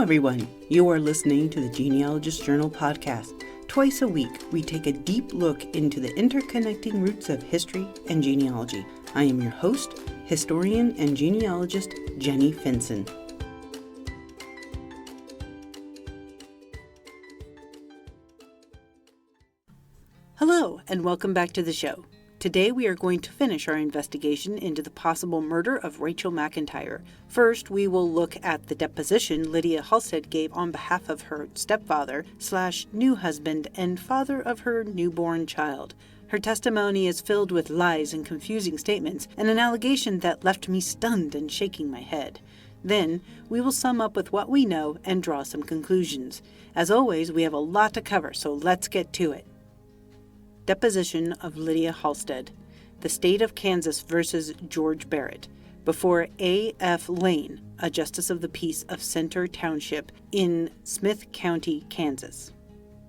everyone. You are listening to the Genealogist Journal podcast. Twice a week, we take a deep look into the interconnecting roots of history and genealogy. I am your host, historian and genealogist Jenny Finson. Hello, and welcome back to the show. Today we are going to finish our investigation into the possible murder of Rachel McIntyre. First, we will look at the deposition Lydia Halstead gave on behalf of her stepfather / new husband and father of her newborn child. Her testimony is filled with lies and confusing statements, and an allegation that left me stunned and shaking my head. Then, we will sum up with what we know and draw some conclusions. As always, we have a lot to cover, so let's get to it. Deposition of Lydia Halstead, the State of Kansas versus George Barrett, before A.F. Lane, a Justice of the Peace of Center Township in Smith County, Kansas.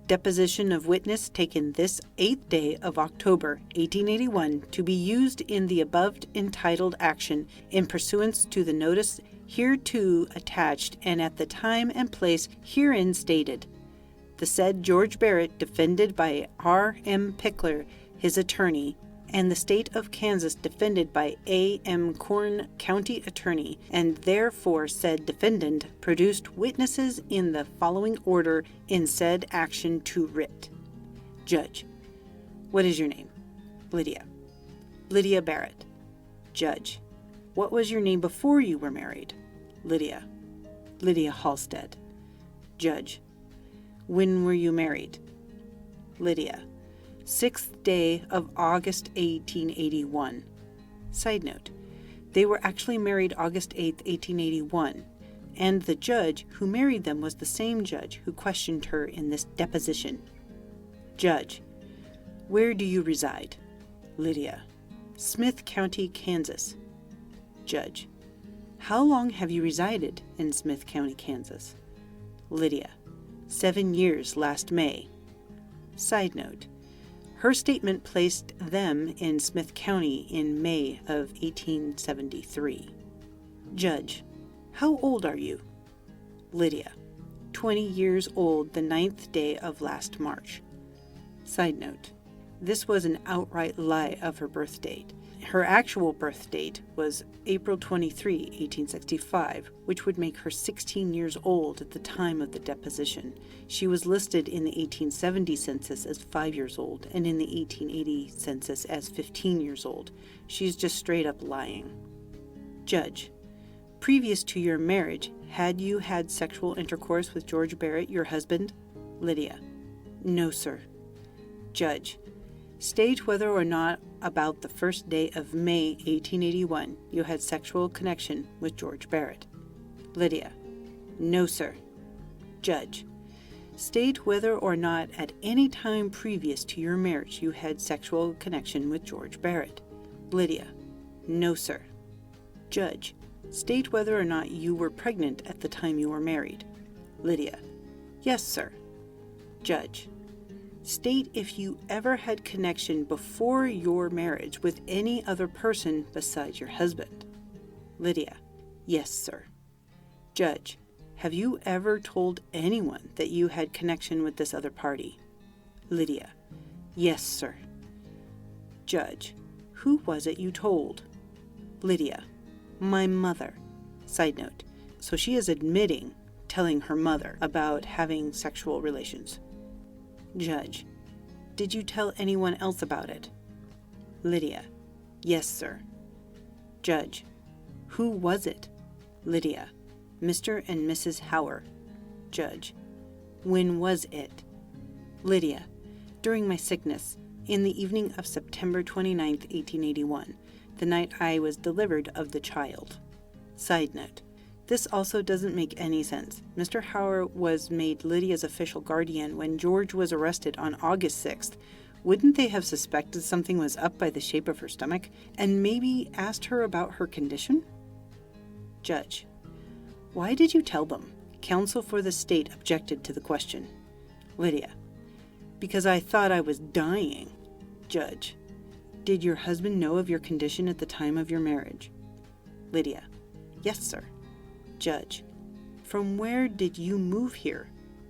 Deposition of witness taken this 8th day of October, 1881, to be used in the above entitled action in pursuance to the notice hereto attached and at the time and place herein stated. The said George Barrett, defended by R. M. Pickler, his attorney, and the State of Kansas, defended by A. M. Corn, County Attorney, and therefore said defendant, produced witnesses in the following order in said action to writ. Judge: What is your name? Lydia. Lydia Barrett. Judge: What was your name before you were married? Lydia. Lydia Halstead. Judge: When were you married? Lydia. 6th day of August 1881. Side note, they were actually married August 8th, 1881, and the judge who married them was the same judge who questioned her in this deposition. Judge: Where do you reside? Lydia. Smith County, Kansas. Judge: How long have you resided in Smith County, Kansas? Lydia. 7 years last May. Side note, her statement placed them in Smith County in May of 1873. Judge: How old are you? Lydia. 20 years old the 9th day of last March. Side note, this was an outright lie of her birth date. Her actual birth date was April 23, 1865, which would make her 16 years old at the time of the deposition. She was listed in the 1870 census as 5 years old and in the 1880 census as 15 years old. She's just straight up lying. Judge: Previous to your marriage, had you had sexual intercourse with George Barrett, your husband? Lydia. No, sir. Judge: State whether or not about the first day of May 1881 you had sexual connection with George Barrett. Lydia. No, sir. Judge: State whether or not at any time previous to your marriage you had sexual connection with George Barrett. Lydia. No, sir. Judge: State whether or not you were pregnant at the time you were married. Lydia. Yes, sir. Judge: State if you ever had connection before your marriage with any other person besides your husband. Lydia. Yes, sir. Judge: Have you ever told anyone that you had connection with this other party? Lydia. Yes, sir. Judge: Who was it you told? Lydia. My mother. Side note, so she is admitting telling her mother about having sexual relations. Judge: Did you tell anyone else about it? Lydia. Yes, sir. Judge: Who was it? Lydia. Mr. and Mrs. Hauer. Judge: When was it? Lydia. During my sickness, in the evening of September 29th, 1881, the night I was delivered of the child. Side note, this also doesn't make any sense. Mr. Hauer was made Lydia's official guardian when George was arrested on August 6th. Wouldn't they have suspected something was up by the shape of her stomach and maybe asked her about her condition? Judge: Why did you tell them? Counsel for the state objected to the question. Lydia. Because I thought I was dying. Judge: Did your husband know of your condition at the time of your marriage? Lydia. Yes, sir. Judge: From where did you move here?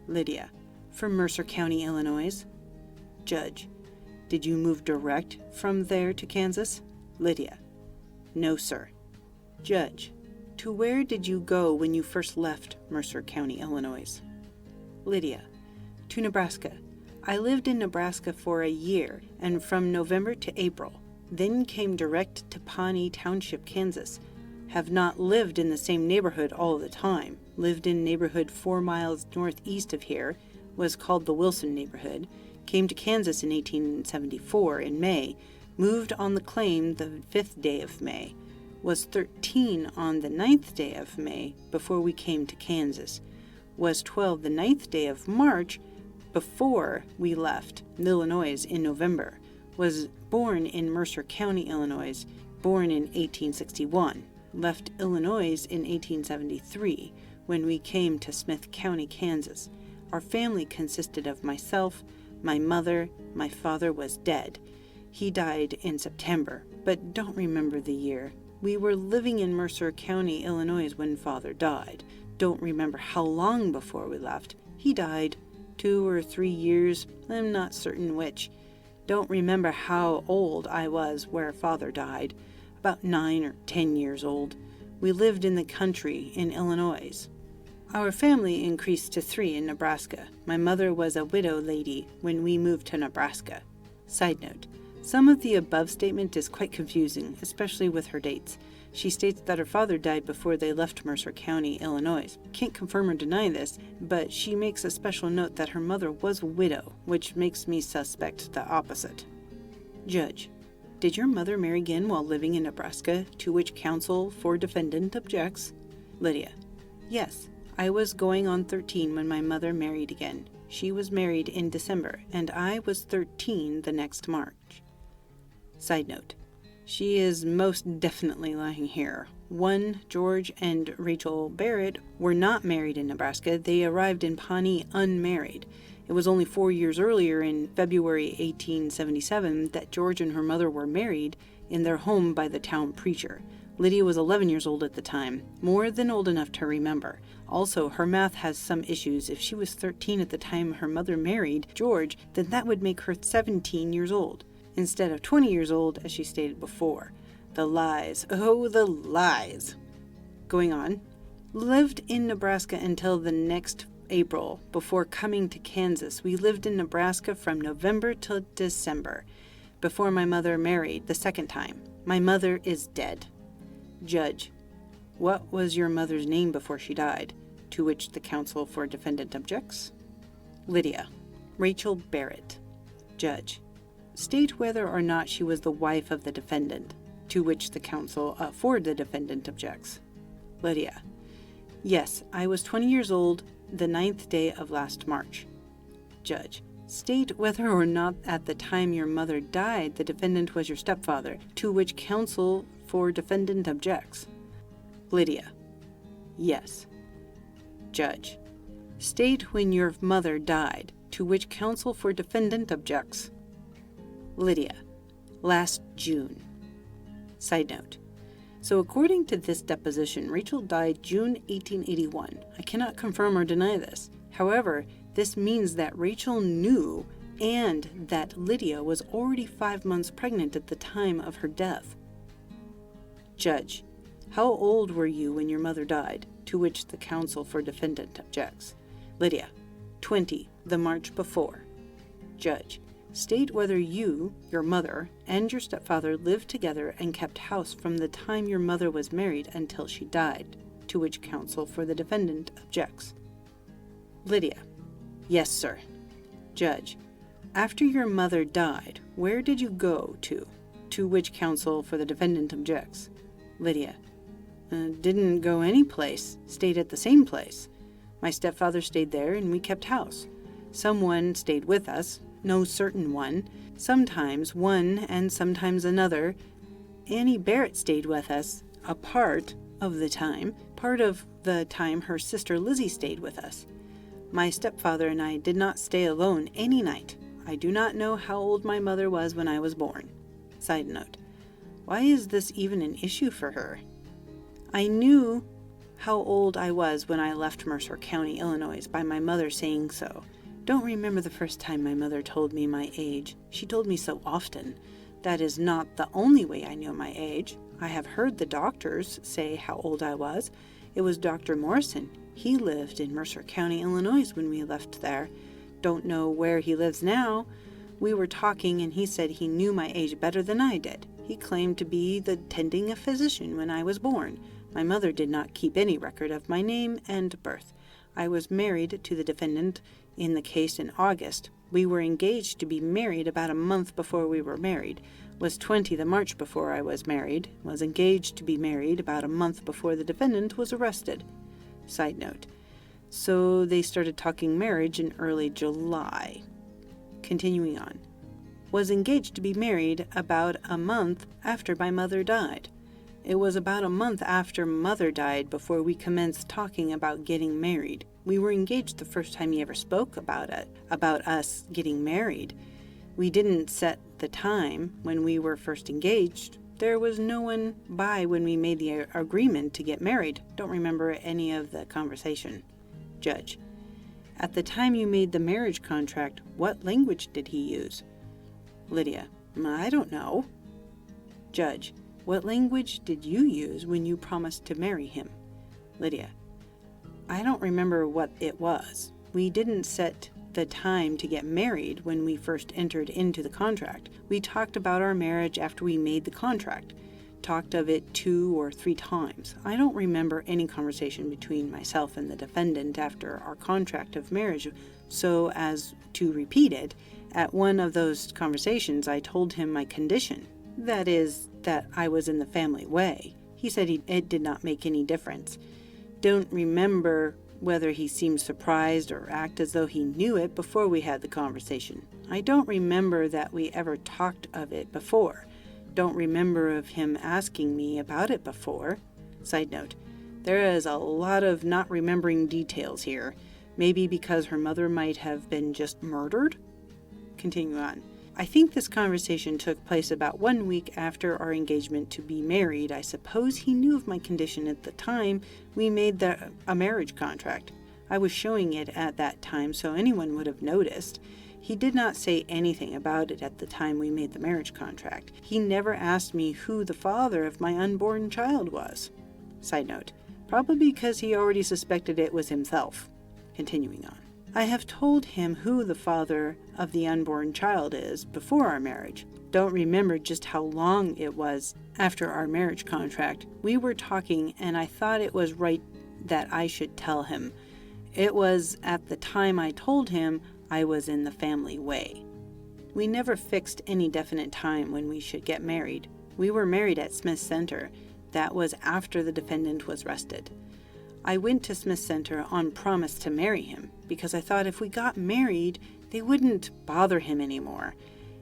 Lydia. From Mercer County, Illinois. Judge. Did you move direct from there to Kansas? Lydia. No, sir. Judge. To where did you go when you first left Mercer County, Illinois? Lydia. To Nebraska. I lived in Nebraska for a year, and from November to April, then came direct to Pawnee Township, Kansas. Have not lived in the same neighborhood all the time. Lived in neighborhood 4 miles northeast of here, was called the Wilson neighborhood. Came to Kansas in 1874 in May. Moved on the claim the 5th day of May. Was 13 on the 9th day of May before we came to Kansas. Was 12 the 9th day of March before we left Illinois in November. Was born in Mercer County, Illinois. Born in 1861. Left Illinois in 1873 when we came to Smith County, Kansas. Our family consisted of myself, my mother, my father was dead. He died in September, but don't remember the year. We were living in Mercer County, Illinois when father died. Don't remember how long before we left. He died 2 or 3 years, I'm not certain which. Don't remember how old I was where father died. About 9 or 10 years old. We lived in the country in Illinois. Our family increased to 3 in Nebraska. My mother was a widow lady when we moved to Nebraska. Side note, some of the above statement is quite confusing, especially with her dates. She states that her father died before they left Mercer County, Illinois. Can't confirm or deny this, but she makes a special note that her mother was a widow, which makes me suspect the opposite. Judge. Did your mother marry again while living in Nebraska, to which counsel for defendant objects? Lydia. Yes, I was going on 13 when my mother married again. She was married in December, and I was 13 the next March. Side note. She is most definitely lying here. 1. George and Rachel Barrett were not married in Nebraska. They arrived in Pawnee unmarried. It was only 4 years earlier, in February 1877, that George and her mother were married in their home by the town preacher. Lydia was 11 years old at the time, more than old enough to remember. Also, her math has some issues. If she was 13 at the time her mother married George, then that would make her 17 years old, instead of 20 years old, as she stated before. The lies. Oh, the lies. Going on. Lived in Nebraska until the next April, before coming to Kansas. We lived in Nebraska from November till December, before my mother married the second time. My mother is dead. Judge. What was your mother's name before she died? To which the counsel for defendant objects. Lydia. Rachel Barrett. Judge. State whether or not she was the wife of the defendant, to which the counsel for the defendant objects. Lydia. Yes, I was 20 years old the 9th day of last March. Judge. State whether or not at the time your mother died the defendant was your stepfather, to which counsel for defendant objects. Lydia. Yes. Judge. State when your mother died, to which counsel for defendant objects. Lydia. Last June. Side note. So according to this deposition, Rachel died June 1881. I cannot confirm or deny this. However, this means that Rachel knew and that Lydia was already 5 months pregnant at the time of her death. Judge. How old were you when your mother died? To which the counsel for defendant objects. Lydia. 20, the March before. Judge. State whether you, your mother, and your stepfather lived together and kept house from the time your mother was married until she died, to which counsel for the defendant objects. Lydia. Yes, sir. Judge. After your mother died, where did you go to? To which counsel for the defendant objects. Lydia. Didn't go any place. Stayed at the same place. My stepfather stayed there and we kept house. Someone stayed with us. No certain one, sometimes one and sometimes another. Annie Barrett stayed with us a part of the time. Part of the time her sister Lizzie stayed with us. My stepfather and I did not stay alone any night. I do not know how old my mother was when I was born. Side note. Why is this even an issue for her? I knew how old I was when I left Mercer County, Illinois, by my mother saying so. Don't remember the first time my mother told me my age. She told me so often. That is not the only way I know my age. I have heard the doctors say how old I was. It was Dr. Morrison. He lived in Mercer County, Illinois when we left there. Don't know where he lives now. We were talking and he said he knew my age better than I did. He claimed to be attending a physician when I was born. My mother did not keep any record of my name and birth. I was married to the defendant in the case in August. We were engaged to be married about a month before we were married. Was 20 the March before I was married. Was engaged to be married about a month before the defendant was arrested. Side note. So they started talking marriage in early July. Continuing on. Was engaged to be married about a month after my mother died. It was about a month after Mother died before we commenced talking about getting married. We were engaged the first time he ever spoke about us getting married. We didn't set the time when we were first engaged. There was no one by when we made the agreement to get married. Don't remember any of the conversation. Judge. At the time you made the marriage contract, what language did he use? Lydia. I don't know. Judge. What language did you use when you promised to marry him? Lydia. I don't remember what it was. We didn't set the time to get married when we first entered into the contract. We talked about our marriage after we made the contract. Talked of it 2 or 3 times. I don't remember any conversation between myself and the defendant after our contract of marriage, so as to repeat it, at one of those conversations I told him my condition. That is, that I was in the family way. He said it did not make any difference. Don't remember whether he seemed surprised or act as though he knew it before we had the conversation. I don't remember that we ever talked of it before. Don't remember of him asking me about it before. Side note, there is a lot of not remembering details here. Maybe because her mother might have been just murdered? Continue on. I think this conversation took place about 1 week after our engagement to be married. I suppose he knew of my condition at the time we made a marriage contract. I was showing it at that time, so anyone would have noticed. He did not say anything about it at the time we made the marriage contract. He never asked me who the father of my unborn child was. Side note, probably because he already suspected it was himself. Continuing on. I have told him who the father of the unborn child is before our marriage. Don't remember just how long it was after our marriage contract. We were talking and I thought it was right that I should tell him. It was at the time I told him I was in the family way. We never fixed any definite time when we should get married. We were married at Smith Center. That was after the defendant was arrested. I went to Smith Center on promise to marry him because I thought if we got married, they wouldn't bother him anymore.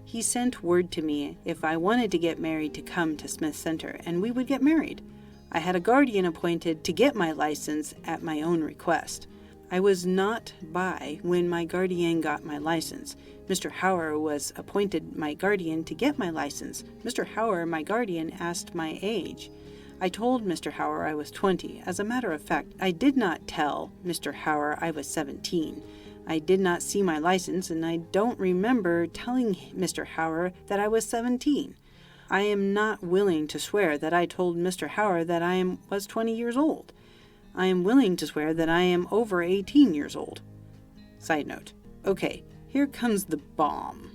He sent word to me if I wanted to get married to come to Smith Center and we would get married. I had a guardian appointed to get my license at my own request. I was not by when my guardian got my license. Mr. Hauer was appointed my guardian to get my license. Mr. Hauer, my guardian, asked my age. I told Mr. Hauer I was 20. As a matter of fact, I did not tell Mr. Hauer I was 17. I did not see my license, and I don't remember telling Mr. Hauer that I was 17. I am not willing to swear that I told Mr. Hauer that I was 20 years old. I am willing to swear that I am over 18 years old. Side note. Okay, here comes the bomb.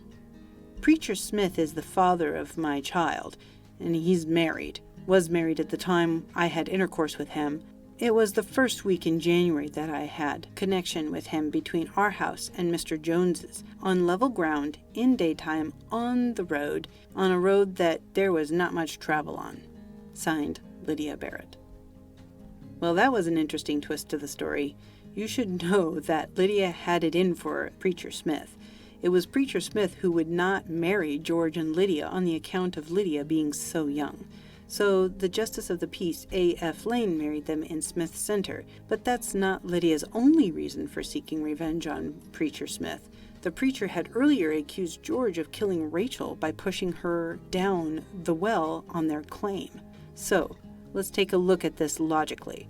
Preacher Smith is the father of my child, and he's married. Was married at the time I had intercourse with him. It was the first week in January that I had connection with him between our house and Mr. Jones's, on level ground, in daytime, on the road, on a road that there was not much travel on. Signed, Lydia Barrett. Well, that was an interesting twist to the story. You should know that Lydia had it in for Preacher Smith. It was Preacher Smith who would not marry George and Lydia on the account of Lydia being so young. So the Justice of the Peace, A.F. Lane, married them in Smith Center, but that's not Lydia's only reason for seeking revenge on Preacher Smith. The preacher had earlier accused George of killing Rachel by pushing her down the well on their claim. So, let's take a look at this logically.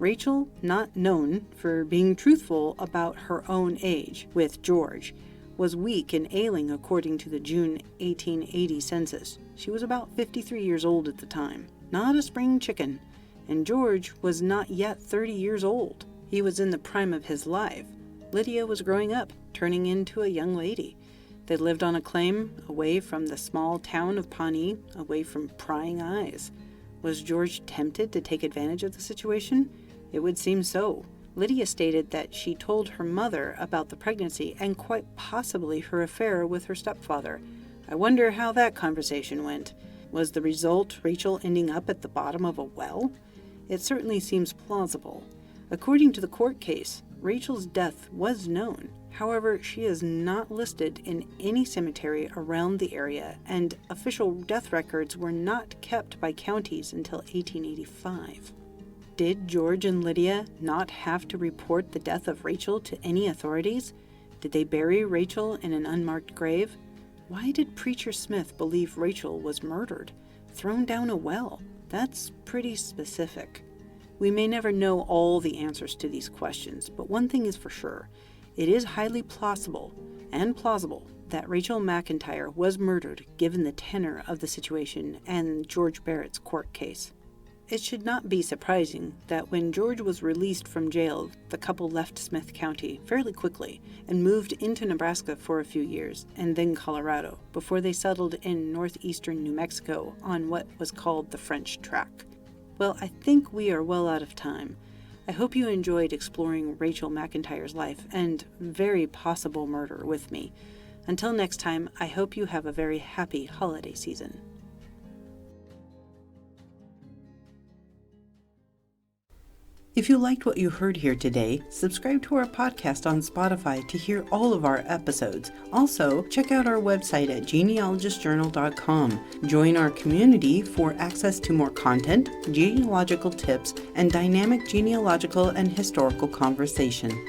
Rachel, not known for being truthful about her own age with George, was weak and ailing according to the June 1880 census. She was about 53 years old at the time, not a spring chicken, and George was not yet 30 years old. He was in the prime of his life. Lydia was growing up, turning into a young lady. They lived on a claim, away from the small town of Pawnee, away from prying eyes. Was George tempted to take advantage of the situation? It would seem so. Lydia stated that she told her mother about the pregnancy and quite possibly her affair with her stepfather. I wonder how that conversation went. Was the result Rachel ending up at the bottom of a well? It certainly seems plausible. According to the court case, Rachel's death was known. However, she is not listed in any cemetery around the area, and official death records were not kept by counties until 1885. Did George and Lydia not have to report the death of Rachel to any authorities? Did they bury Rachel in an unmarked grave? Why did Preacher Smith believe Rachel was murdered, thrown down a well? That's pretty specific. We may never know all the answers to these questions, but one thing is for sure. It is highly plausible that Rachel McIntyre was murdered given the tenor of the situation and George Barrett's court case. It should not be surprising that when George was released from jail, the couple left Smith County fairly quickly and moved into Nebraska for a few years, and then Colorado, before they settled in northeastern New Mexico on what was called the French Track. Well, I think we are well out of time. I hope you enjoyed exploring Rachel McIntyre's life and very possible murder with me. Until next time, I hope you have a very happy holiday season. If you liked what you heard here today, subscribe to our podcast on Spotify to hear all of our episodes. Also, check out our website at genealogistjournal.com. Join our community for access to more content, genealogical tips, and dynamic genealogical and historical conversation.